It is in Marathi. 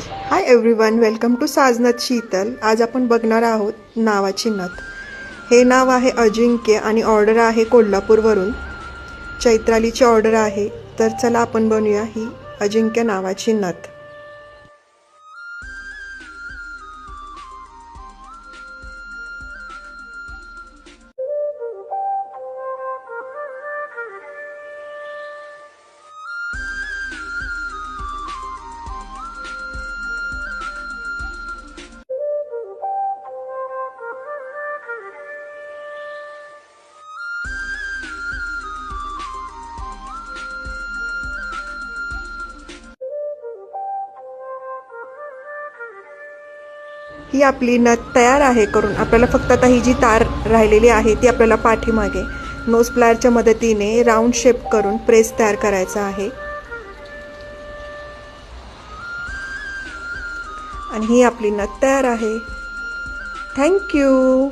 हाय एव्हरीवन, वेलकम टू साजनत शीतल। आज आपण बघणार आहोत नावाची नथ। हे नाव आहे अजिंक्य आणि ऑर्डर आहे कोल्हापूरवरून। चैत्रालीची ऑर्डर आहे, तर चला आपण बनवूया ही अजिंक्य नावाची नथ। ही आपली नथ तयार आहे करून। आपल्याला फक्त आता ही जी तार राहिलेली आहे ती आपल्याला पाठीमागे नोज प्लायरच्या मदतीने राऊंड शेप करून प्रेस तयार करायचा आहे। आणि ही आपली नथ तयार आहे। Thank you.